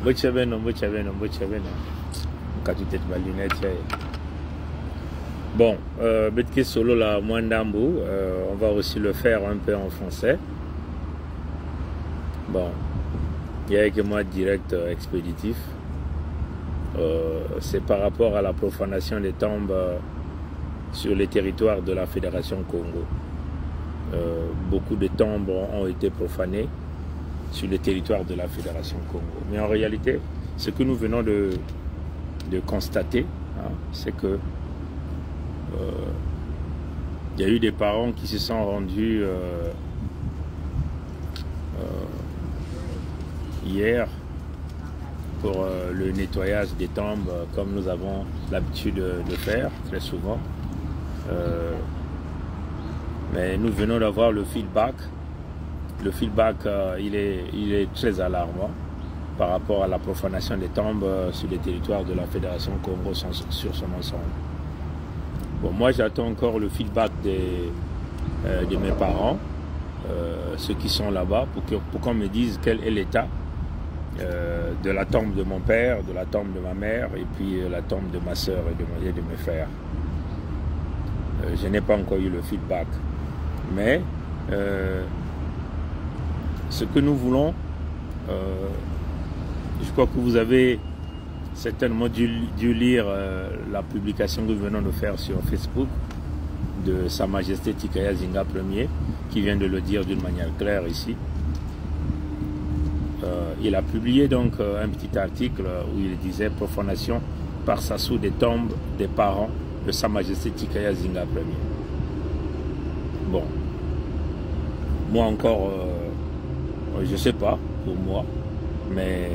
Bon, Betke Solo la Mwandambu, on va aussi le faire un peu en français. Bon, il y a que moi direct expéditif. C'est par rapport à la profanation des tombes sur les territoires de la Fédération Congo. Beaucoup de tombes ont été profanées sur le territoire de la Fédération Congo. Mais en réalité, ce que nous venons de constater, hein, c'est que il y a eu des parents qui se sont rendus hier pour le nettoyage des tombes, comme nous avons l'habitude de faire très souvent. Mais nous venons d'avoir le feedback. Le feedback, il est très alarmant par rapport à la profanation des tombes sur les territoires de la Fédération Congo sur son ensemble. Bon, moi, j'attends encore le feedback de mes parents, ceux qui sont là-bas, pour qu'on me dise quel est l'état de la tombe de mon père, de la tombe de ma mère, et puis la tombe de ma soeur et de mes frères. Je n'ai pas encore eu le feedback. Mais ce que nous voulons, je crois que vous avez certainement dû lire la publication que nous venons de faire sur Facebook de Sa Majesté Tikaya Zinga Ier, qui vient de le dire d'une manière claire ici. Il a publié donc un petit article où il disait « Profanation par Sassou des tombes des parents de Sa Majesté Tikaya Zinga Ier ». Bon, moi encore, je ne sais pas pour moi, mais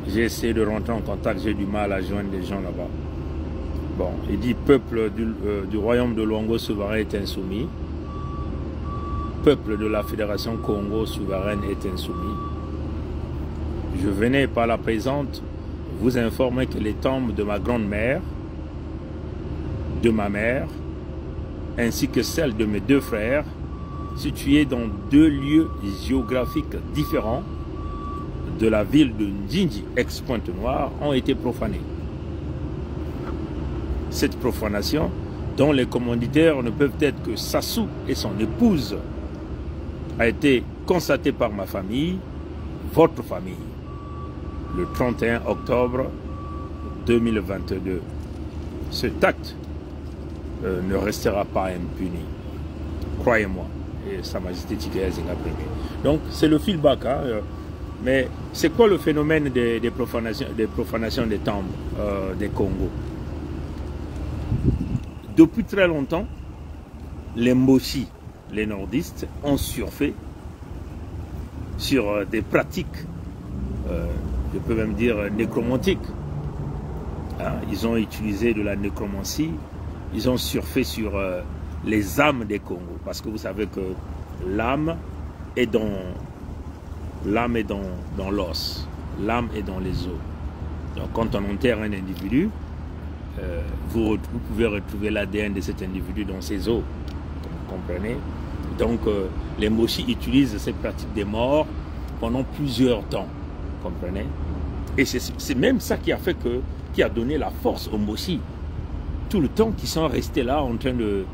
j'ai essayé de rentrer en contact, j'ai du mal à joindre des gens là-bas. Bon, il dit peuple du royaume de Luango souverain est insoumis, peuple de la Fédération Congo souveraine est insoumis. Je venais par la présente vous informer que les tombes de ma grand-mère, de ma mère, ainsi que celles de mes deux frères, situés dans deux lieux géographiques différents de la ville de Ndjinji, ex-Pointe-Noire, ont été profanées. Cette profanation, dont les commanditaires ne peuvent être que Sassou et son épouse, a été constatée par ma famille, votre famille, le 31 octobre 2022. Cet acte ne restera pas impuni, croyez-moi, et Sa Majesté Tikaya Zinga Ier. Donc c'est le feedback, hein, mais c'est quoi le phénomène des profanations des tombes des Congo? Depuis très longtemps, les Mboshi, les nordistes, ont surfé sur des pratiques, je peux même dire nécromantiques. Hein, ils ont utilisé de la nécromancie. Ils ont surfé sur les âmes des Congo, parce que vous savez que l'âme est dans l'os, l'âme est dans les os. Donc quand on enterre un individu, vous pouvez retrouver l'ADN de cet individu dans ses os, vous comprenez? Donc les Moshi utilisent cette pratique des morts pendant plusieurs temps, vous comprenez? Et c'est même ça qui a donné la force aux Moshi. Tout le temps qu'ils sont restés là en train de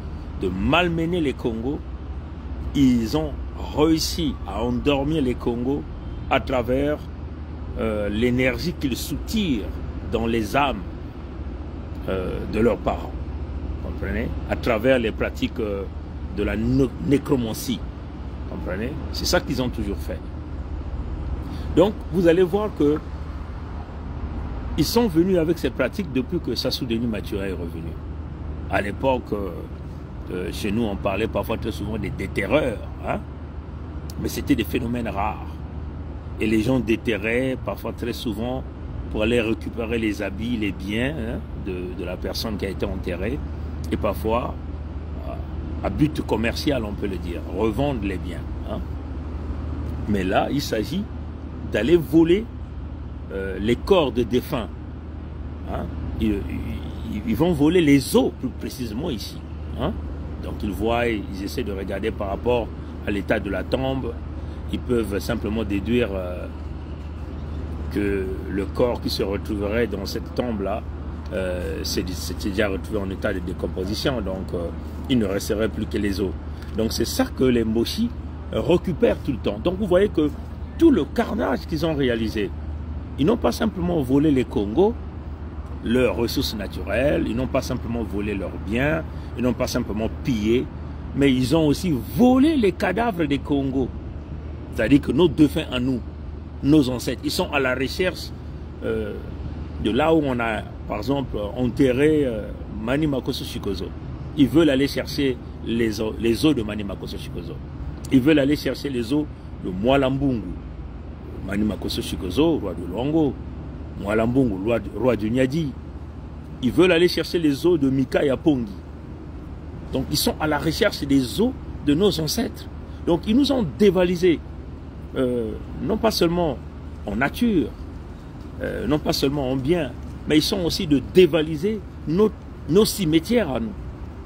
malmener les Congos, ils ont réussi à endormir les Congos à travers l'énergie qu'ils soutirent dans les âmes de leurs parents, comprenez? À travers les pratiques de la nécromancie, comprenez? C'est ça qu'ils ont toujours fait. Donc vous allez voir que ils sont venus avec ces pratiques depuis que Sassou Denis Mathura est revenu. À l'époque, chez nous, on parlait parfois très souvent des déterreurs, hein? Mais c'était des phénomènes rares. Et les gens déterraient parfois très souvent pour aller récupérer les habits, les biens, hein, de la personne qui a été enterrée. Et parfois, à but commercial, on peut le dire, revendre les biens. Hein? Mais là, il s'agit d'aller voler les corps de défunts. Hein? Ils vont voler les os, plus précisément ici. Hein? Donc ils essaient de regarder par rapport à l'état de la tombe. Ils peuvent simplement déduire que le corps qui se retrouverait dans cette tombe-là c'est déjà retrouvé en état de décomposition, donc il ne resterait plus que les os. Donc c'est ça que les Mboshi récupèrent tout le temps. Donc vous voyez que tout le carnage qu'ils ont réalisé, ils n'ont pas simplement volé les Congos, leurs ressources naturelles, ils n'ont pas simplement volé leurs biens, ils n'ont pas simplement pillé, mais ils ont aussi volé les cadavres des Congos. C'est-à-dire que nos défunts à nous, nos ancêtres, ils sont à la recherche de là où on a, par exemple, enterré Mani Makosso Chikozo. Ils veulent aller chercher les os de Mani Makosso Chikozo. Ils veulent aller chercher les os de Mwalambungu. Mani Makosso Chikozo, roi de Luango. Mwalambungu, roi du Nyadi. Ils veulent aller chercher les os de Mika Yapongi. Donc ils sont à la recherche des os de nos ancêtres. Donc ils nous ont dévalisés, non pas seulement en nature, non pas seulement en bien, mais ils sont aussi de dévaliser nos cimetières à nous.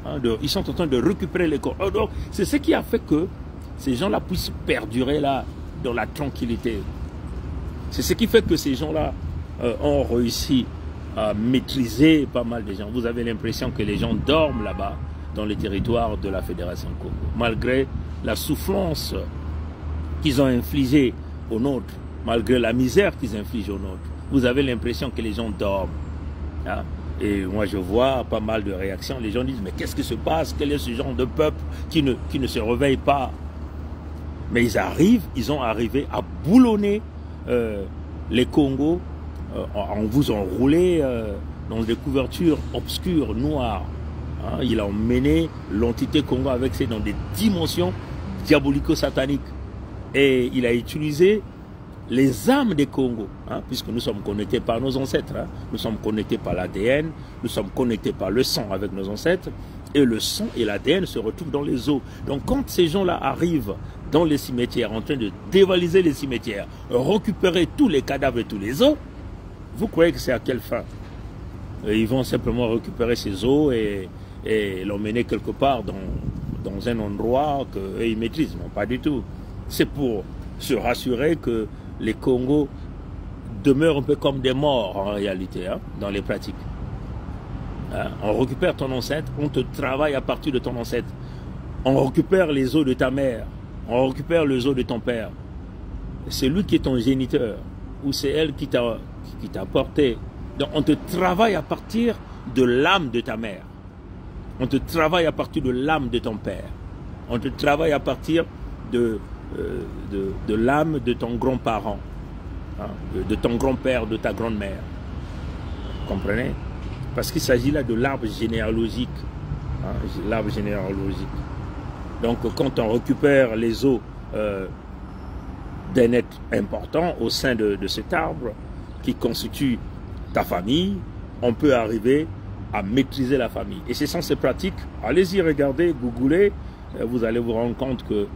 Hein, ils sont en train de récupérer les corps. Donc c'est ce qui a fait que ces gens-là puissent perdurer là dans la tranquillité. C'est ce qui fait que ces gens-là ont réussi à maîtriser pas mal de gens. Vous avez l'impression que les gens dorment là-bas dans les territoires de la Fédération Congo, malgré la souffrance qu'ils ont infligée aux nôtres, malgré la misère qu'ils infligent aux nôtres. Vous avez l'impression que les gens dorment. Hein? Et moi je vois pas mal de réactions. Les gens disent mais qu'est-ce qui se passe? Quel est ce genre de peuple qui ne se réveille pas? Mais ils ont arrivé à boulonner les Congos en vous enrouler dans des couvertures obscures, noires. Hein? Il a emmené l'entité Congo avec ses dans des dimensions diabolico-sataniques. Et il a utilisé les âmes des Congos, hein, puisque nous sommes connectés par nos ancêtres, hein. Nous sommes connectés par l'ADN, nous sommes connectés par le sang avec nos ancêtres, et le sang et l'ADN se retrouvent dans les os. Donc quand ces gens-là arrivent dans les cimetières, en train de dévaliser les cimetières, récupérer tous les cadavres et tous les os, vous croyez que c'est à quelle fin? Ils vont simplement récupérer ces os et l'emmener quelque part dans un endroit qu'ils maîtrisent. Non, pas du tout. C'est pour se rassurer que les Congos demeurent un peu comme des morts en réalité, hein, dans les pratiques. Hein, on récupère ton ancêtre, on te travaille à partir de ton ancêtre. On récupère les os de ta mère, on récupère les os de ton père. C'est lui qui est ton géniteur, ou c'est elle qui t'a porté. Donc on te travaille à partir de l'âme de ta mère. On te travaille à partir de l'âme de ton père. On te travaille à partir de l'âme de ton grand-parent, hein, de ton grand-père, de ta grand-mère. Vous comprenez? Parce qu'il s'agit là de l'arbre généalogique. Hein, l'arbre généalogique. Donc quand on récupère les os d'un être important au sein de cet arbre qui constitue ta famille, on peut arriver à maîtriser la famille. Et ce sont ces pratiques, allez-y, regardez, googlez, vous allez vous rendre compte que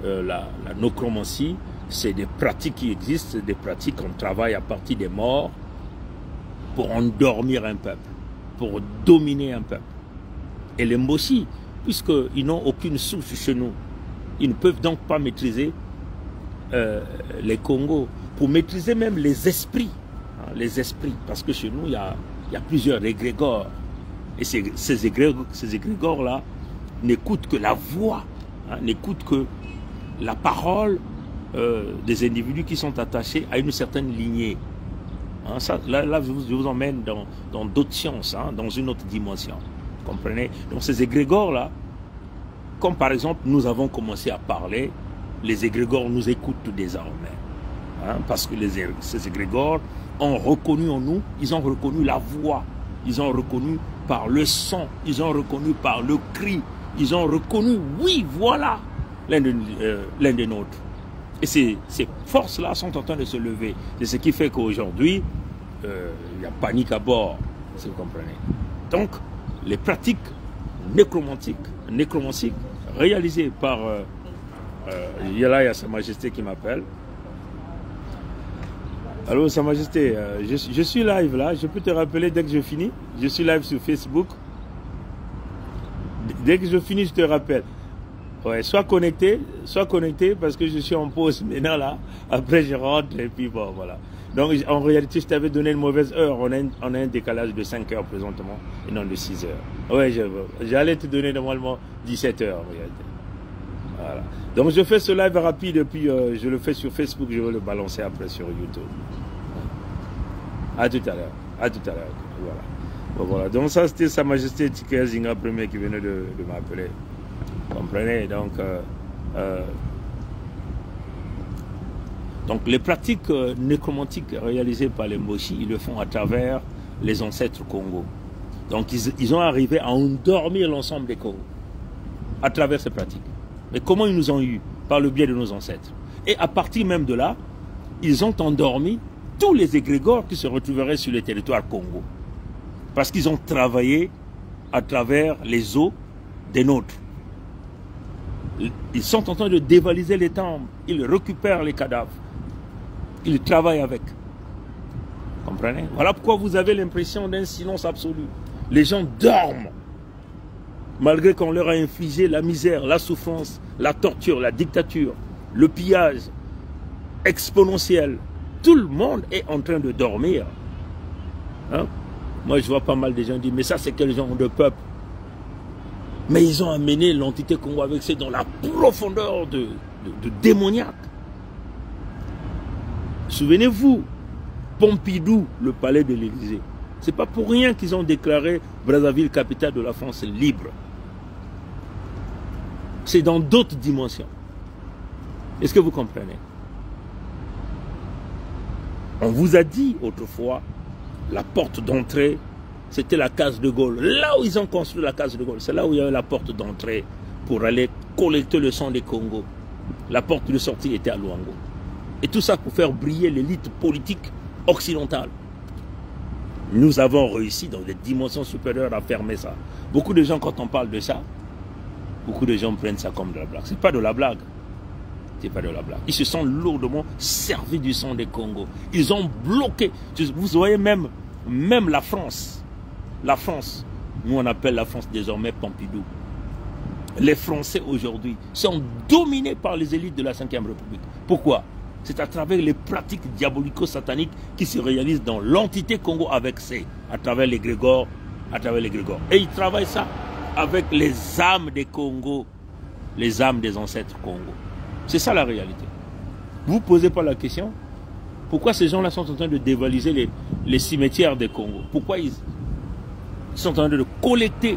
la nécromancie, c'est des pratiques qui existent, des pratiques qu'on travaille à partir des morts pour endormir un peuple, pour dominer un peuple. Et les Mboshi, puisqu'ils n'ont aucune source chez nous, ils ne peuvent donc pas maîtriser les Congos, pour maîtriser même les esprits, hein, les esprits, parce que chez nous, il y a plusieurs égrégores. Et ces égrégores-là n'écoutent que la voix, hein, n'écoutent que la parole des individus qui sont attachés à une certaine lignée. Hein, ça, là, je vous emmène dans d'autres sciences, hein, dans une autre dimension. Vous comprenez? Donc ces égrégores-là, comme par exemple nous avons commencé à parler, les égrégores nous écoutent désormais. Hein, parce que ces égrégores ont reconnu en nous, ils ont reconnu la voix, ils ont reconnu par le son, ils ont reconnu par le cri, ils ont reconnu, oui, voilà, l'un des nôtres. Et ces forces-là sont en train de se lever. C'est ce qui fait qu'aujourd'hui, il y a panique à bord, si vous comprenez. Donc, les pratiques nécromantiques réalisées par... il y a Sa Majesté qui m'appelle. Allô, Sa Majesté, je suis live là, je peux te rappeler dès que je finis. Je suis live sur Facebook. Dès que je finis, je te rappelle. Ouais, sois connecté parce que je suis en pause maintenant là. Après, je rentre et puis bon, voilà. Donc en réalité, je t'avais donné une mauvaise heure. On a un décalage de 5 heures présentement et non de 6 heures. Ouais, j'allais te donner normalement 17 heures en réalité. Voilà. Donc je fais ce live rapide et puis je le fais sur Facebook, je vais le balancer après sur YouTube. À tout à l'heure. À tout à l'heure. Voilà. Bon, voilà. Donc ça c'était Sa Majesté Tikaya Zinga Premier qui venait de m'appeler. Vous comprenez? Donc les pratiques nécromantiques réalisées par les Moshi, ils le font à travers les ancêtres Congo. Donc ils ont arrivé à endormir l'ensemble des Congos à travers ces pratiques. Mais comment ils nous ont eu? Par le biais de nos ancêtres. Et à partir même de là, ils ont endormi tous les égrégores qui se retrouveraient sur le territoire Congo. Parce qu'ils ont travaillé à travers les eaux des nôtres. Ils sont en train de dévaliser les tombes. Ils récupèrent les cadavres. Ils travaillent avec. Comprenez? Voilà pourquoi vous avez l'impression d'un silence absolu. Les gens dorment. Malgré qu'on leur a infligé la misère, la souffrance, la torture, la dictature, le pillage exponentiel. Tout le monde est en train de dormir. Hein? Moi, je vois pas mal de gens dire, mais ça, c'est quel genre de peuple? Mais ils ont amené l'entité Congo avec c'est dans la profondeur de démoniaque. Souvenez-vous, Pompidou, le palais de l'Élysée. C'est pas pour rien qu'ils ont déclaré Brazzaville, capitale de la France, libre. C'est dans d'autres dimensions. Est-ce que vous comprenez? On vous a dit autrefois, la porte d'entrée, c'était la case de Gaulle. Là où ils ont construit la case de Gaulle, c'est là où il y avait la porte d'entrée pour aller collecter le sang des Congos. La porte de sortie était à Luango. Et tout ça pour faire briller l'élite politique occidentale. Nous avons réussi dans des dimensions supérieures à fermer ça. Beaucoup de gens, quand on parle de ça, beaucoup de gens prennent ça comme de la blague. C'est pas de la blague. C'est pas de la blague. Ils se sont lourdement servis du sang des Congos. Ils ont bloqué. Vous voyez même la France. La France. Nous on appelle la France désormais Pompidou. Les Français aujourd'hui sont dominés par les élites de la 5e République. Pourquoi? C'est à travers les pratiques diabolico-sataniques qui se réalisent dans l'entité Congo avec C, à travers les grégores, Et ils travaillent ça avec les âmes des Congos, les âmes des ancêtres Congo. C'est ça la réalité. Vous ne posez pas la question, pourquoi ces gens-là sont en train de dévaliser les cimetières des Congo? Pourquoi ils sont en train de collecter?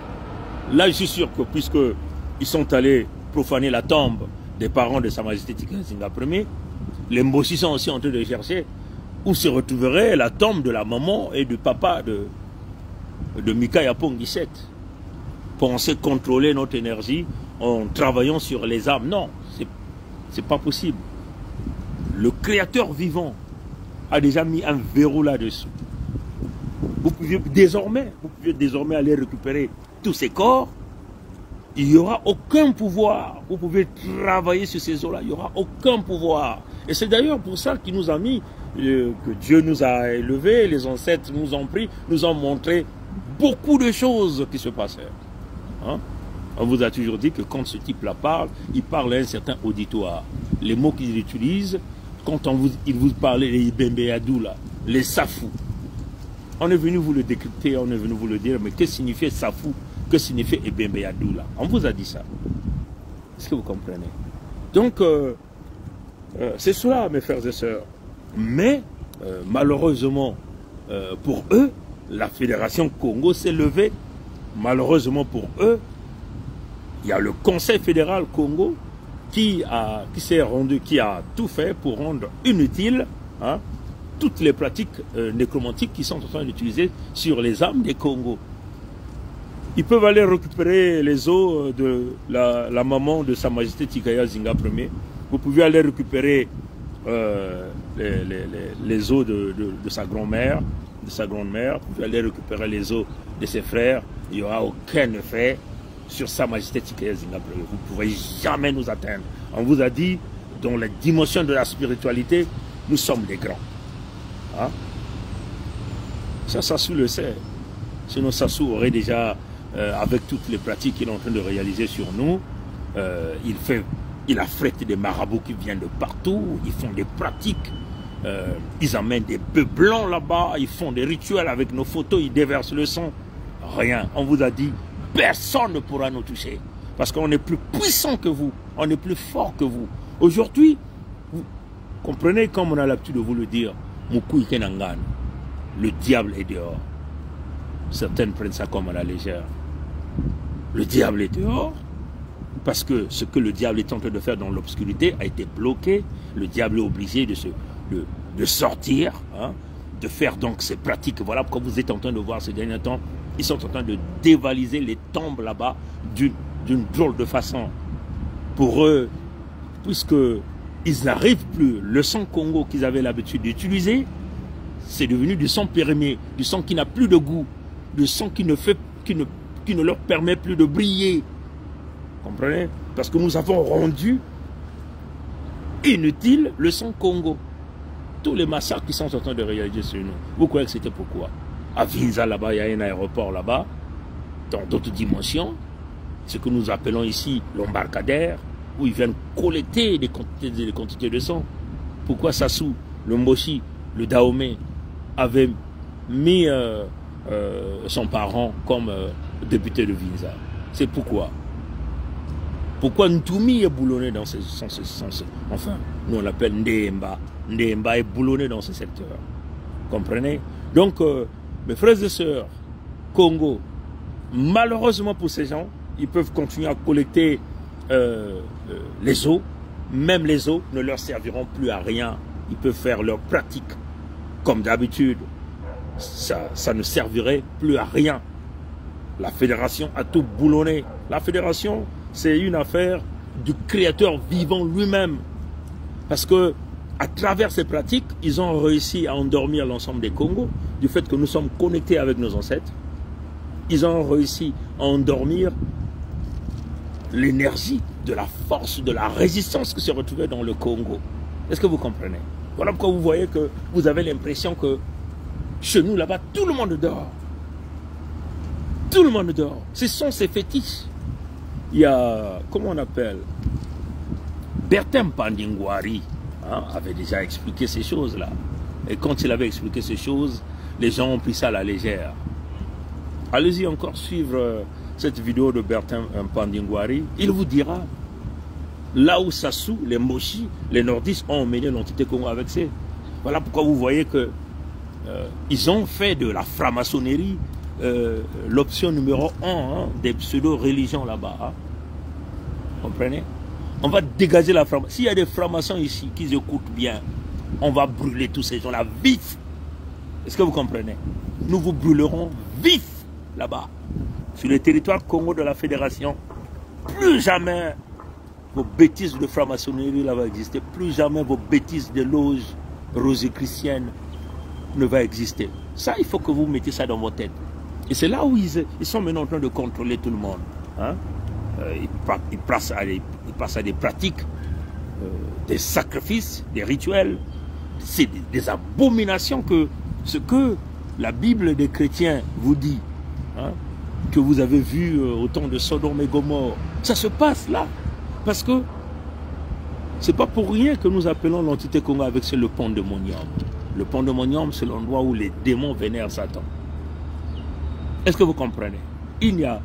Là, je suis sûr que puisqu'ils sont allés profaner la tombe des parents de Sa Majesté Tikaya Zinga Premier, les Mbossi sont aussi en train de chercher où se retrouverait la tombe de la maman et du papa de Mika Yapong 17. Penser contrôler notre énergie en travaillant sur les âmes. Non, c'est pas possible. Le créateur vivant a déjà mis un verrou là-dessus. Vous pouvez désormais aller récupérer tous ces corps. Il n'y aura aucun pouvoir. Vous pouvez travailler sur ces eaux-là. Il n'y aura aucun pouvoir. Et c'est d'ailleurs pour ça qu'il nous a mis, que Dieu nous a élevés, les ancêtres nous ont pris, nous ont montré beaucoup de choses qui se passèrent. Hein? On vous a toujours dit que quand ce type-là parle, il parle à un certain auditoire. Les mots qu'il utilise, quand il vous parlait les Ibembeadou, là, les Safou. On est venu vous le décrypter, on est venu vous le dire, mais que signifiait Safou? Que signifie Ebembeadou là? On vous a dit ça. Est-ce que vous comprenez? Donc, c'est cela, mes frères et sœurs. Mais, malheureusement, pour eux, la Fédération Congo s'est levée. Malheureusement pour eux, il y a le Conseil fédéral Congo qui a tout fait pour rendre inutile toutes les pratiques nécromantiques qui sont en train d'utiliser sur les âmes des Congos. Ils peuvent aller récupérer les os de la maman de Sa Majesté Tikaya Zinga Premier. Vous pouvez aller récupérer les os de sa grand-mère, Vous pouvez aller récupérer les os de ses frères. Il n'y aura aucun effet sur Sa Majesté Tikaya Zinga Premier. Vous ne pourrez jamais nous atteindre. On vous a dit, dans la dimension de la spiritualité, nous sommes les grands. Hein? Ça, Sassou le sait. Sinon, Sassou aurait déjà... avec toutes les pratiques qu'il est en train de réaliser sur nous, il affrète des marabouts qui viennent de partout, ils font des pratiques ils amènent des bœufs blancs là-bas, ils font des rituels avec nos photos, ils déversent le sang. Rien. On vous a dit, personne ne pourra nous toucher. Parce qu'on est plus puissant que vous, on est plus fort que vous. Aujourd'hui, vous comprenez, comme on a l'habitude de vous le dire, Mukui Kenangan, le diable est dehors. Certaines prennent ça comme à la légère. Le diable est dehors, parce que ce que le diable est en train de faire dans l'obscurité a été bloqué. Le diable est obligé de sortir, hein, de faire donc ces pratiques. Voilà pourquoi vous êtes en train de voir ces derniers temps, ils sont en train de dévaliser les tombes là-bas d'une drôle de façon. Pour eux, puisque ils n'arrivent plus, le sang Congo qu'ils avaient l'habitude d'utiliser, c'est devenu du sang périmé, du sang qui n'a plus de goût, du sang qui ne leur permet plus de briller. Comprenez? Parce que nous avons rendu inutile le sang Congo. Tous les massacres qui sont en train de réaliser sur nous, vous croyez que c'était pourquoi? À Vinza, là-bas, il y a un aéroport là-bas, dans d'autres dimensions, ce que nous appelons ici l'embarcadère, où ils viennent collecter des quantités de sang. Pourquoi Sassou, le Moshi, le Dahomey, avait mis son parent comme député de Vinza? C'est pourquoi? Pourquoi Ntoumi est boulonné dans ce enfin, nous on l'appelle Ndemba. Ndemba est boulonné dans ce secteur. Comprenez? Donc, mes frères et sœurs, Congo, malheureusement pour ces gens, ils peuvent continuer à collecter les eaux. Même les eaux ne leur serviront plus à rien. Ils peuvent faire leur pratique comme d'habitude. Ça ne servirait plus à rien. La fédération a tout boulonné. La fédération, c'est une affaire du créateur vivant lui-même. Parce que à travers ces pratiques, ils ont réussi à endormir l'ensemble des Congos, du fait que nous sommes connectés avec nos ancêtres. Ils ont réussi à endormir l'énergie de la force, de la résistance qui se retrouvait dans le Congo. Est-ce que vous comprenez? Voilà pourquoi vous voyez que vous avez l'impression que chez nous, là-bas, tout le monde dort. Tout le monde dort. Ce sont ces fétiches. Il y a, comment on appelle, Bertin Pandingwari avait déjà expliqué ces choses-là. Et quand il avait expliqué ces choses, les gens ont pris ça à la légère. Allez-y encore suivre cette vidéo de Bertin Pandingwari. Il vous dira, là où Sassou, les Moshi, les Nordistes ont emmené l'entité Congo avec ces. Voilà pourquoi vous voyez que ils ont fait de la franc-maçonnerie l'option numéro 1 des pseudo-religions là-bas. Comprenez? On va dégager la franc-maçonnerie. S'il y a des francs-maçons ici qui écoutent bien, on va brûler tous ces gens-là vifs. Est-ce que vous comprenez? Nous vous brûlerons vifs là-bas. Sur le territoire Congo de la Fédération, plus jamais vos bêtises de franc-maçonnerie là va exister. Plus jamais vos bêtises de loges rosicruciennes ne va exister. Ça, il faut que vous mettiez ça dans vos têtes. Et c'est là où ils sont maintenant en train de contrôler tout le monde. Hein? Ils passent à des pratiques, des sacrifices, des rituels. C'est des abominations que ce que la Bible des chrétiens vous dit, hein, que vous avez vu au temps de Sodome et Gomorrhe. Ça se passe là. Parce que c'est pas pour rien que nous appelons l'entité Congo avec le pont de Monium. Le pont de Monium, c'est l'endroit où les démons vénèrent Satan. Est-ce que vous comprenez? Il n'y a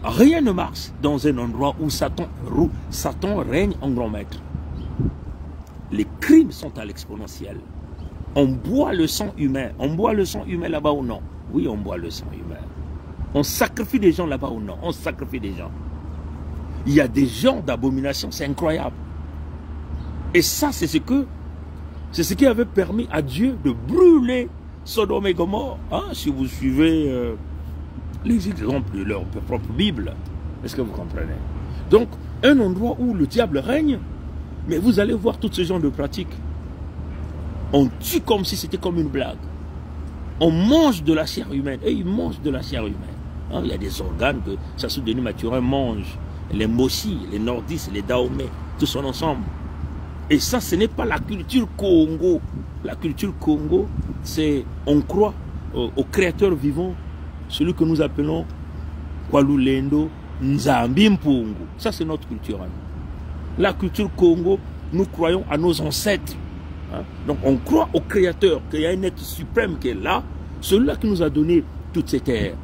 rien ne marche dans un endroit où Satan règne en grand maître. Les crimes sont à l'exponentiel. On boit le sang humain. On boit le sang humain là-bas ou non? Oui, on boit le sang humain. On sacrifie des gens là-bas ou non? On sacrifie des gens. Il y a des gens d'abomination, c'est incroyable. Et ça, c'est ce qui avait permis à Dieu de brûler Sodome et Gomorrhe. Hein, si vous suivez les exemples de leur propre Bible. Est-ce que vous comprenez? Donc, un endroit où le diable règne, mais vous allez voir tous ces genres de pratiques. On tue comme si c'était comme une blague. On mange de la chair humaine. Et ils mangent de la chair humaine. Hein, il y a des organes que Sassou Denis Mathurin mange. Les Moshi, les Nordistes, les Dahomey, tout son ensemble. Et ça, ce n'est pas la culture Congo. La culture Congo, c'est, on croit au créateur vivant, celui que nous appelons Kwalulendo Nzambi Mpungu. Ça, c'est notre culture. Hein. La culture Congo, nous croyons à nos ancêtres. Hein? Donc on croit au Créateur, qu'il y a un être suprême qui est là, celui-là qui nous a donné toutes ces terres,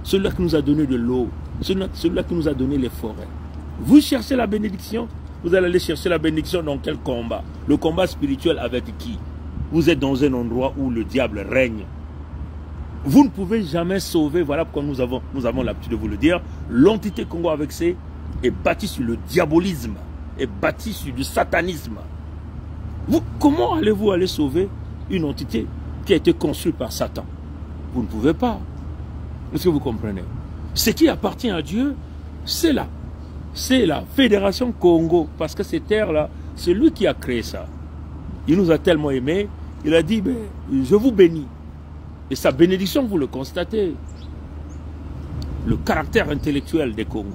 celui-là qui nous a donné de l'eau, celui-là qui nous a donné les forêts. Vous cherchez la bénédiction, vous allez aller chercher la bénédiction dans quel combat? Le combat spirituel avec qui? Vous êtes dans un endroit où le diable règne. Vous ne pouvez jamais sauver, voilà pourquoi nous avons l'habitude de vous le dire, l'entité Congo avec C est bâtie sur le diabolisme, est bâtie sur du satanisme. Comment allez-vous aller sauver une entité qui a été construite par Satan? Vous ne pouvez pas. Est-ce que vous comprenez? Ce qui appartient à Dieu, c'est là. C'est la Fédération Congo, parce que ces terres-là, c'est lui qui a créé ça. Il nous a tellement aimés, il a dit, ben, je vous bénis. Et sa bénédiction, vous le constatez. Le caractère intellectuel des Congos.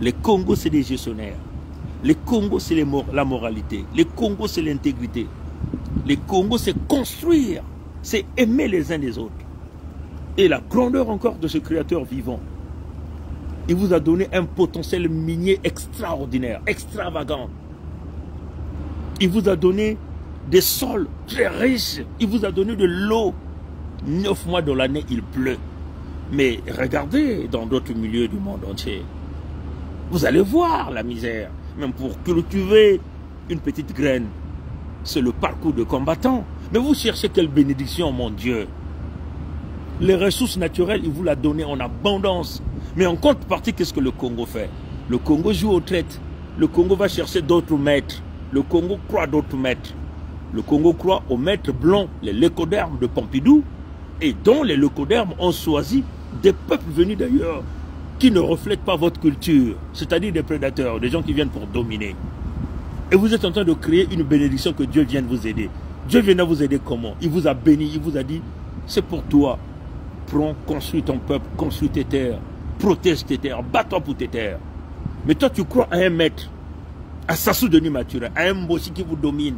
Les Congos, c'est des gestionnaires. Les Congos, c'est la moralité. Les Congos, c'est l'intégrité. Les Congos, c'est construire. C'est aimer les uns les autres. Et la grandeur encore de ce créateur vivant. Il vous a donné un potentiel minier extraordinaire, extravagant. Il vous a donné des sols très riches. Il vous a donné de l'eau. 9 mois de l'année, il pleut. Mais regardez dans d'autres milieux du monde entier. Vous allez voir la misère. Même pour cultiver une petite graine. C'est le parcours de combattant. Mais vous cherchez quelle bénédiction, mon Dieu. Les ressources naturelles, il vous l'a donné en abondance. Mais en contrepartie, qu'est-ce que le Congo fait? Le Congo joue aux traites. Le Congo va chercher d'autres maîtres. Le Congo croit d'autres maîtres. Le Congo croit aux maîtres blancs, les lécodermes de Pompidou, et dont les lécodermes ont choisi des peuples venus d'ailleurs, qui ne reflètent pas votre culture, c'est-à-dire des prédateurs, des gens qui viennent pour dominer. Et vous êtes en train de créer une bénédiction que Dieu vienne vous aider. Dieu vient vous aider comment? Il vous a béni, il vous a dit, c'est pour toi. Prends, construis ton peuple, construis tes terres, protège tes terres, bats-toi pour tes terres. Mais toi, tu crois à un maître, à Sassou Denis Mathuré, à un Mbossi qui vous domine.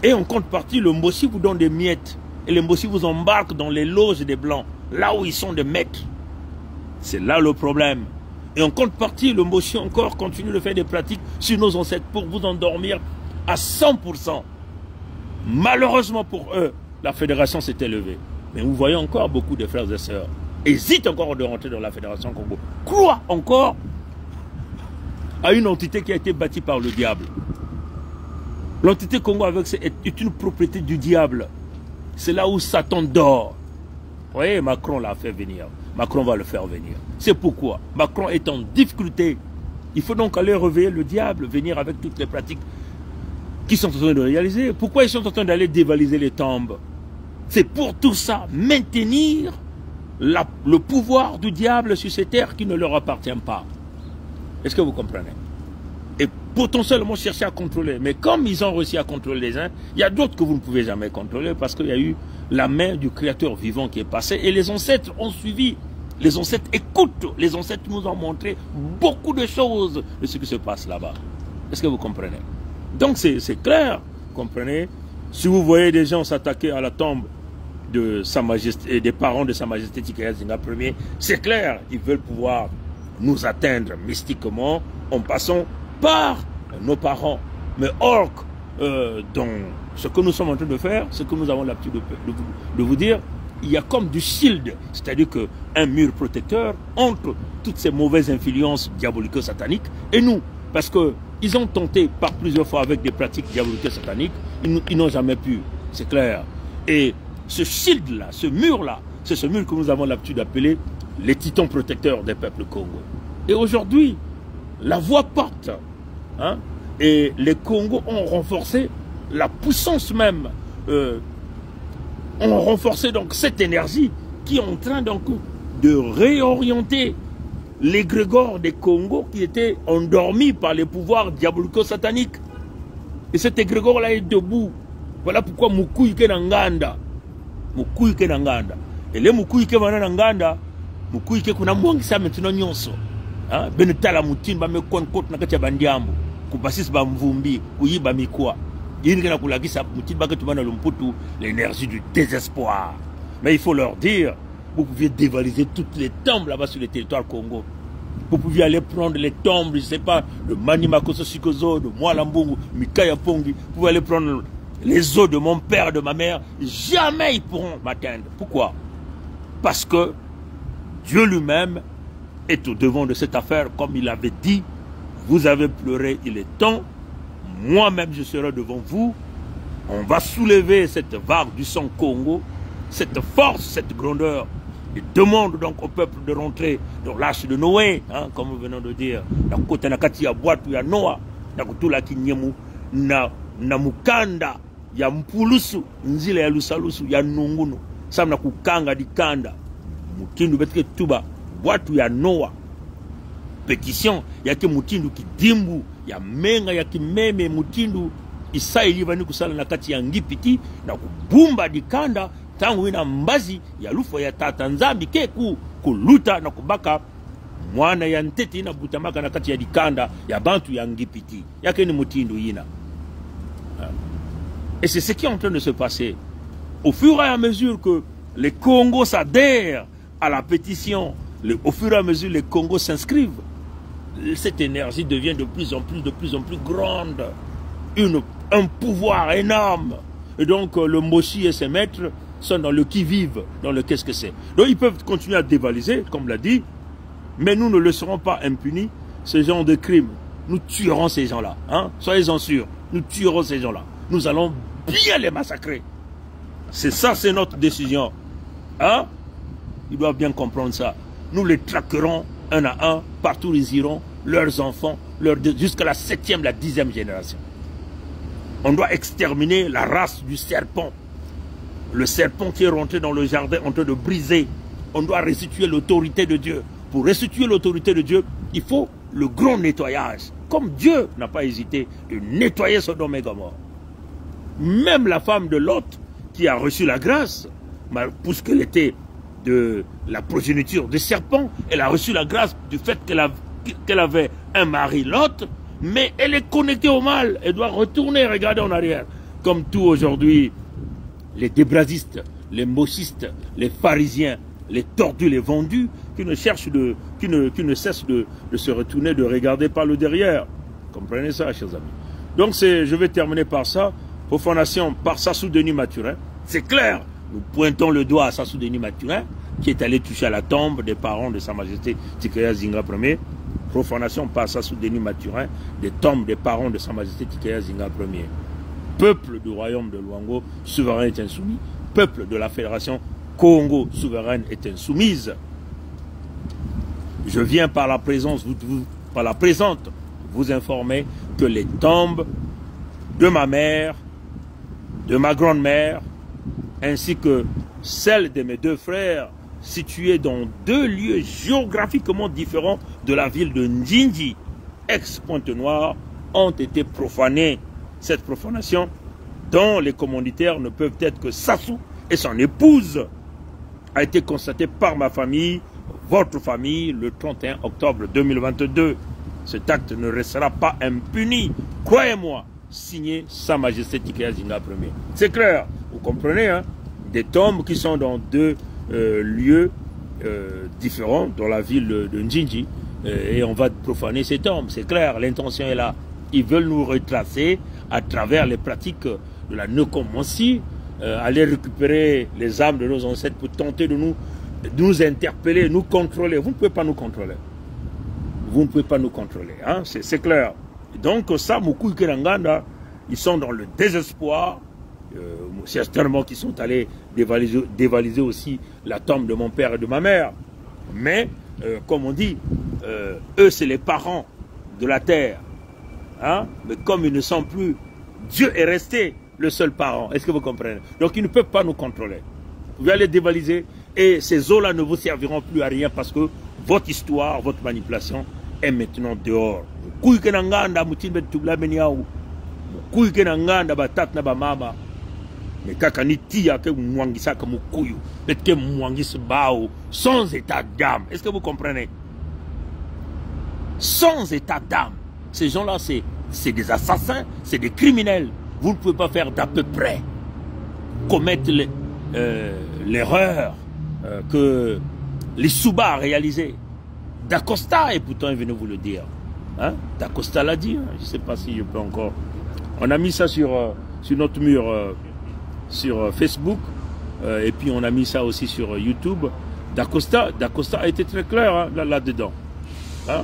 Et en contrepartie, le Mbossi vous donne des miettes. Et le Mbossi vous embarque dans les loges des Blancs, là où ils sont des maîtres. C'est là le problème. Et en contrepartie, le Mbossi encore continue de faire des pratiques sur nos ancêtres pour vous endormir à 100%. Malheureusement pour eux, la fédération s'est élevée. Mais vous voyez encore beaucoup de frères et sœurs hésitent encore de rentrer dans la Fédération Congo. Croient encore à une entité qui a été bâtie par le diable. L'entité Congo avec est une propriété du diable. C'est là où Satan dort. Vous voyez, Macron l'a fait venir. Macron va le faire venir. C'est pourquoi Macron est en difficulté. Il faut donc aller réveiller le diable, venir avec toutes les pratiques qui sont en train de réaliser. Pourquoi ils sont en train d'aller dévaliser les tombes? C'est pour tout ça, maintenir le pouvoir du diable sur ces terres qui ne leur appartiennent pas. Est-ce que vous comprenez? Et potentiellement chercher à contrôler. Mais comme ils ont réussi à contrôler les uns, il y a d'autres que vous ne pouvez jamais contrôler parce qu'il y a eu la main du Créateur vivant qui est passée et les ancêtres ont suivi. Les ancêtres écoutent. Les ancêtres nous ont montré beaucoup de choses de ce qui se passe là-bas. Est-ce que vous comprenez? Donc c'est clair, comprenez? Si vous voyez des gens s'attaquer à la tombe de Sa Majesté et des parents de Sa Majesté Tikaya Zinga Ier, c'est clair, ils veulent pouvoir nous atteindre mystiquement en passant par nos parents. Mais or, dans ce que nous sommes en train de faire, ce que nous avons l'habitude de vous dire, il y a comme du shield, c'est-à-dire qu'un mur protecteur entre toutes ces mauvaises influences diabolico-sataniques et nous. Parce qu'ils ont tenté par plusieurs fois avec des pratiques diabolico-sataniques, ils n'ont jamais pu, c'est clair. Et ce shield-là, ce mur-là, c'est ce mur que nous avons l'habitude d'appeler les titans protecteurs des peuples Congo. Et aujourd'hui, la voie porte. Hein, et les Congos ont renforcé la puissance même, ont renforcé donc cette énergie qui est en train donc de réorienter l'égrégore des Congos qui étaient endormis par les pouvoirs diabolico-sataniques. Et cet égrégore-là est debout. Voilà pourquoi Mukuike Nanganda. Mukuike Nanganda. Et les Mukuike Nanganda, Mukuike kuna mwangisa maintenant nyonso. Benetala mutimba me konkot na katia bandiambo. Kubasis ba mvumbi, kuyiba mikwa. Il y a l'énergie du désespoir. Mais il faut leur dire, vous pouviez dévaliser toutes les tombes là-bas sur le territoire Congo. Vous pouviez aller prendre les tombes, je ne sais pas, de Manimakoso Sikozo, de Mwalambungu, Mikaya Pongi. Vous pouvez aller prendre les os de mon père et de ma mère, jamais ils pourront m'atteindre. Pourquoi? Parce que Dieu lui-même est au devant de cette affaire, comme il avait dit, vous avez pleuré, il est temps, moi-même je serai devant vous, on va soulever cette vague du sang Congo, cette force, cette grandeur. Il demande donc au peuple de rentrer dans l'arche de Noé, hein, comme nous venons de dire, na kota na kati ya bwatu ya Noa, na kutula kinyemu na mukanda ya mpulusu, nzila ya lusalusu ya nungunu, sam na kukanga dikanda, mutindu betike tuba, bwatu ya Noa, pétition, ya ke mutindu kidimbu, ya menga ya kimeme mutindu, isa ilivani kusala na kati ya ngipiti, na kubumba dikanda, tangu ina mbazi ya lufo ya tata nzambi ke kuluta na kubaka mwana ya nteti ina butamaka na kati ya dikanda ya bantu ya ngipiti yake ni mutindu ina. Et c'est ce qui est en train de se passer au fur et à mesure que les Congos s'adhèrent à la pétition, au fur et à mesure les Congos s'inscrivent, cette énergie devient de plus en plus grande, un pouvoir énorme. Et donc le Moshi et ses maîtres sont dans le qui-vive, dans le qu'est-ce que c'est. Donc ils peuvent continuer à dévaliser, comme l'a dit, mais nous ne laisserons pas impunis ce genre de crimes. Nous tuerons ces gens-là, hein? Soyez-en sûrs, nous tuerons ces gens-là. Nous allons bien les massacrer. C'est ça, c'est notre décision. Hein? Ils doivent bien comprendre ça. Nous les traquerons un à un, partout ils iront, leurs enfants, jusqu'à la 7e, la 10e génération. On doit exterminer la race du serpent. Le serpent qui est rentré dans le jardin en train de briser. On doit restituer l'autorité de Dieu. Pour restituer l'autorité de Dieu, il faut le grand nettoyage. Comme Dieu n'a pas hésité de nettoyer Sodome et Gomorrhe. Même la femme de Lot, qui a reçu la grâce, puisqu'elle était de la progéniture des serpents, elle a reçu la grâce du fait qu'elle avait un mari Lot, mais elle est connectée au mal. Elle doit retourner, regarder en arrière. Comme tout aujourd'hui, les débrasistes, les mochistes, les pharisiens, les tordus, les vendus, qui ne cessent de se retourner, de regarder par le derrière. Comprenez ça, chers amis. Donc je vais terminer par ça. Profanation par Sassou Denis Mathurin. C'est clair, nous pointons le doigt à Sassou Denis Mathurin, qui est allé toucher à la tombe des parents de Sa Majesté Tikaya Zinga Ier. Profanation par Sassou Denis Mathurin, des tombes des parents de Sa Majesté Tikaya Zinga Ier. Peuple du royaume de Luango, souverain est insoumis. Peuple de la fédération Congo, souveraine est insoumise. Je viens par la présence, par la présente, vous informer que les tombes de ma mère, de ma grand-mère, ainsi que celles de mes deux frères, situés dans deux lieux géographiquement différents de la ville de Ndjinji, ex-Pointe-Noire, ont été profanées. Cette profanation, dont les commanditaires ne peuvent être que Sassou et son épouse, a été constatée par ma famille, votre famille, le 31 octobre 2022. Cet acte ne restera pas impuni, croyez-moi. Signé Sa Majesté Tikaya Zinga Ier. C'est clair, vous comprenez, hein? Des tombes qui sont dans deux lieux différents dans la ville de Ndjinji, et on va profaner ces tombes, c'est clair, l'intention est là. Ils veulent nous retracer à travers les pratiques de la nécromancie, aller récupérer les âmes de nos ancêtres pour tenter de nous interpeller, nous contrôler. Vous ne pouvez pas nous contrôler. Vous ne pouvez pas nous contrôler, hein? C'est clair. Donc ça, Moukou Keranganda, ils sont dans le désespoir, certainement qu'ils sont allés dévaliser aussi la tombe de mon père et de ma mère. Mais, comme on dit, eux c'est les parents de la terre. Hein? Mais comme ils ne sont plus, Dieu est resté le seul parent. Est-ce que vous comprenez? Donc ils ne peuvent pas nous contrôler. Vous pouvez aller dévaliser et ces eaux-là ne vous serviront plus à rien parce que votre histoire, votre manipulation est maintenant dehors. Sans état d'âme. Est-ce que vous comprenez? Sans état d'âme. Ces gens-là, c'est des assassins, c'est des criminels. Vous ne pouvez pas faire d'à peu près. Commettre l'erreur que les Souba a réalisée. D'Acosta, et pourtant il venait vous le dire. Hein? D'Acosta l'a dit, hein? Je ne sais pas si je peux encore. On a mis ça sur sur notre mur sur Facebook, et puis on a mis ça aussi sur YouTube. D'Acosta a été très clair hein, là-dedans. Hein?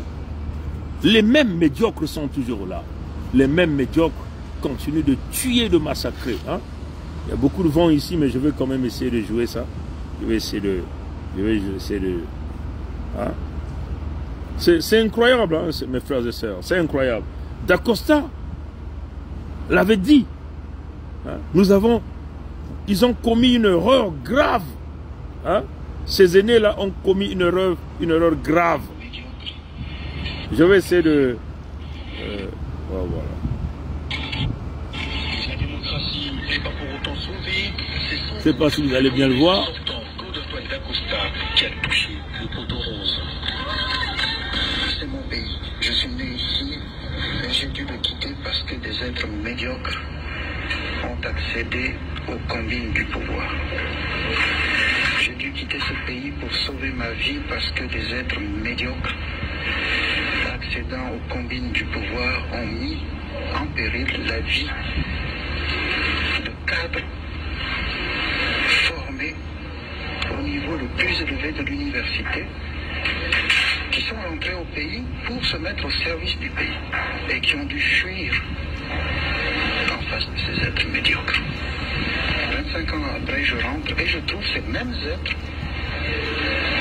Les mêmes médiocres sont toujours là. Les mêmes médiocres continuent de tuer, de massacrer. Hein? Il y a beaucoup de vent ici, mais je vais quand même essayer de jouer ça. Je vais essayer de... Hein? C'est incroyable, hein, mes frères et sœurs. C'est incroyable. D'Acosta l'avait dit. Hein? Ils ont commis une erreur grave. Hein? Ces aînés-là ont commis une erreur grave. Je vais essayer de... voilà. La démocratie n'est pas pour autant sauvée. Je ne sais pas si vous allez bien le voir. Qui a touché le poteau rose. C'est mon pays. Je suis né ici, mais j'ai dû le quitter parce que des êtres médiocres ont accédé aux combines du pouvoir. J'ai dû quitter ce pays pour sauver ma vie parce que des êtres médiocres accédant aux combines du pouvoir ont mis en péril la vie de cadres formés au niveau le plus élevé de l'université, qui sont rentrés au pays pour se mettre au service du pays et qui ont dû fuir en face de ces êtres médiocres. 25 ans après, je rentre et je trouve ces mêmes êtres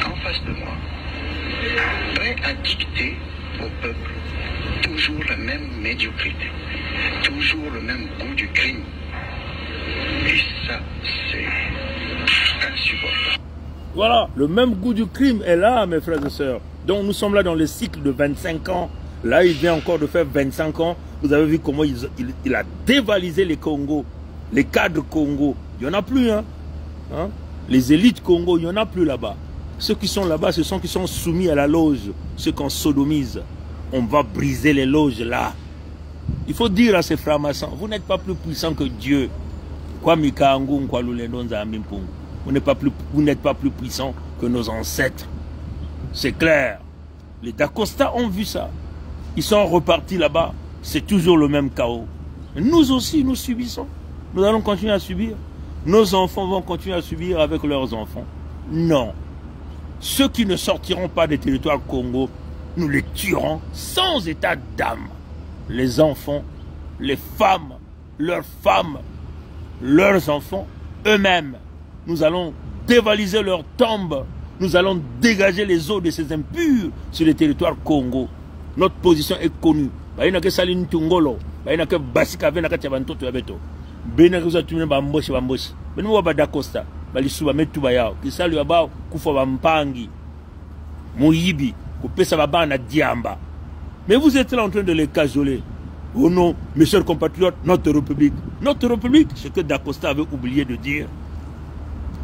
en face de moi, prêts à dicter au peuple toujours la même médiocrité, toujours le même goût du crime. Et ça, c'est insupportable. Voilà, le même goût du crime est là, mes frères et sœurs. Donc nous sommes là dans le cycle de 25 ans. Là, il vient encore de faire 25 ans. Vous avez vu comment il a dévalisé les Congos, les cadres Congo. Il n'y en a plus, hein? Les élites Congo, il n'y en a plus là-bas. Ceux qui sont là-bas, ce sont ceux qui sont soumis à la loge, ceux qu'on sodomise. On va briser les loges là. Il faut dire à ces francs-maçons, vous n'êtes pas plus puissants que Dieu. Vous n'êtes pas plus puissants que nos ancêtres. C'est clair. Les D'Acosta ont vu ça. Ils sont repartis là-bas. C'est toujours le même chaos. Nous aussi, nous subissons. Nous allons continuer à subir. Nos enfants vont continuer à subir avec leurs enfants. Non. Ceux qui ne sortiront pas des territoires Congo, nous les tuerons sans état d'âme. Les enfants, les femmes, leurs enfants, eux-mêmes. Nous allons dévaliser leurs tombes. Nous allons dégager les eaux de ces impurs sur les territoires Congo. Notre position est connue. Mais vous êtes là en train de les cajoler. Oh non, mes chers compatriotes, notre République, ce que D'Acosta avait oublié de dire,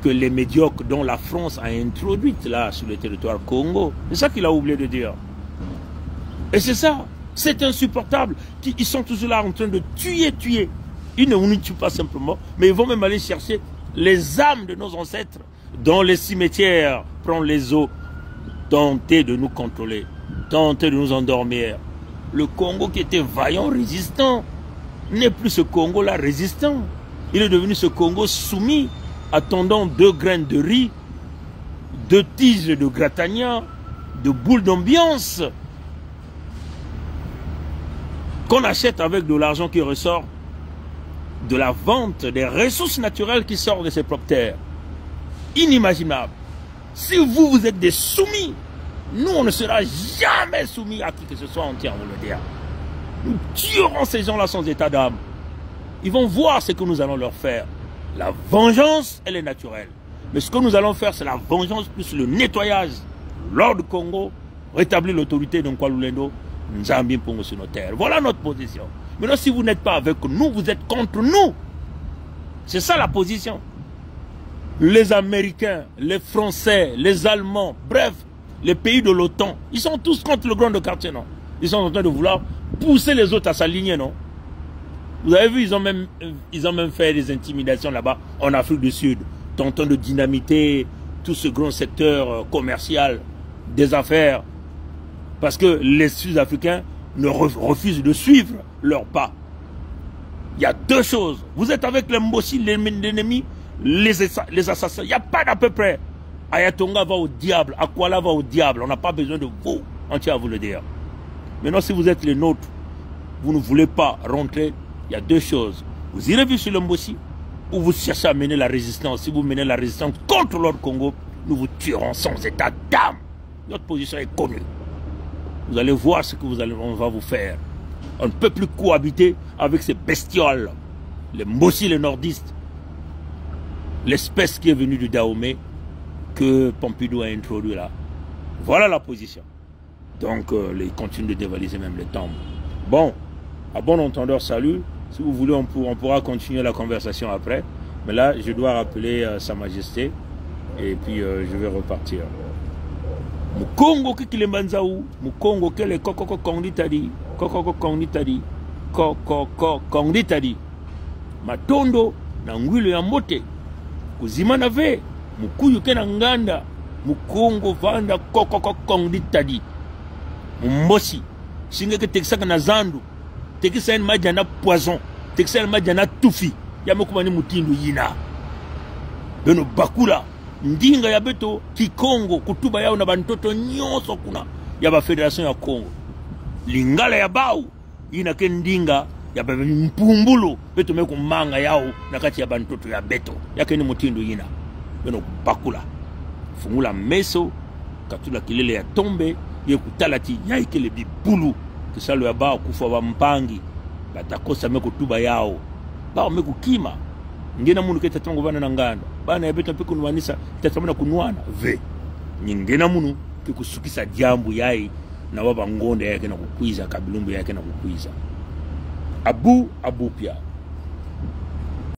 que les médiocres dont la France a introduite là sur le territoire Congo, c'est ça qu'il a oublié de dire. Et c'est ça, c'est insupportable. Ils sont toujours là en train de tuer. Ils ne nous tuent pas simplement, mais ils vont même aller chercher les âmes de nos ancêtres dont les cimetières prennent les eaux, tenter de nous contrôler, tenter de nous endormir. Le Congo qui était vaillant, résistant, n'est plus ce Congo-là résistant. Il est devenu ce Congo soumis, attendant 2 graines de riz, 2 tiges de gratagna, de boules d'ambiance, qu'on achète avec de l'argent qui ressort de la vente des ressources naturelles qui sortent de ses propres terres. Inimaginable. Si vous êtes des soumis, nous, on ne sera jamais soumis à qui que ce soit entier, on le dit. Nous tuerons ces gens-là sans état d'âme. Ils vont voir ce que nous allons leur faire. La vengeance, elle est naturelle. Mais ce que nous allons faire, c'est la vengeance plus le nettoyage. L'ordre Congo, rétablir l'autorité de Nkwalulendo, Nzambi Mpongo sur nos terres. Voilà notre position. Maintenant, si vous n'êtes pas avec nous, vous êtes contre nous. C'est ça la position. Les Américains, les Français, les Allemands, bref, les pays de l'OTAN, ils sont tous contre le grand de quartier, non? Ils sont en train de vouloir pousser les autres à s'aligner, non? Vous avez vu, ils ont même fait des intimidations là-bas, en Afrique du Sud, tentant de dynamiter tout ce grand secteur commercial des affaires, parce que les Sud-Africains refusent de suivre leurs pas. Il y a deux choses. Vous êtes avec les Mbossi, l'ennemi, les assassins. Il n'y a pas d'à peu près. Ayatonga va au diable, Akwala va au diable. On n'a pas besoin de vous, on tient à vous le dire. Maintenant, si vous êtes les nôtres, vous ne voulez pas rentrer, il y a deux choses. Vous irez vivre sur le Mbossi, ou vous cherchez à mener la résistance. Si vous menez la résistance contre l'ordre Congo, nous vous tuerons sans état d'âme. Notre position est connue. Vous allez voir ce que on va vous faire. On ne peut plus cohabiter avec ces bestioles. Les Mbossi, les nordistes. L'espèce qui est venue du Dahomey, que Pompidou a introduit là. Voilà la position. Donc, ils continuent de dévaliser même les tombes. Bon, à bon entendeur, salut. Si vous voulez, on pourra continuer la conversation après. Mais là, je dois rappeler Sa Majesté. Et puis, je vais repartir. Mukongo kikile manzaou. Mukongo kele koko kongitadi. Koko kongitadi. Koko kongitadi. Matondo na ngwilo ya mote. Kuzimana ve. Mukuyu kena nganda. Mukongo vanda koko kongitadi. Mumbosi. Singeke tekisaka na zandu. Tekisa en majana poison. Tekisa en majana tufi. Yamekumani mutindu yina. Beno bakula. Ndinga ya beto Kikongo kutuba yao na bantoto nyonso kuna ya ba Federation ya Congo. Lingala ya bau ina ke ndinga ya ba mpumbulu beto meku manga yao na kati ya bantoto ya beto yake ni mutindu yina. Beno bakula. Fungula meso katula kilele ya tombe ye kutalati yaike le bibulu kisalo ya bau kufa ba mpangi batakosa meku tuba yao. Bao meku kima ngena munu ke tatongo bana na nganda bana ya beto mpeku nwanisa tatamana kunwana ve ngena munu ke kusukisa jambu yai na waba ngonde yake na kukwiza kabilumbu yake na kukwiza abu pia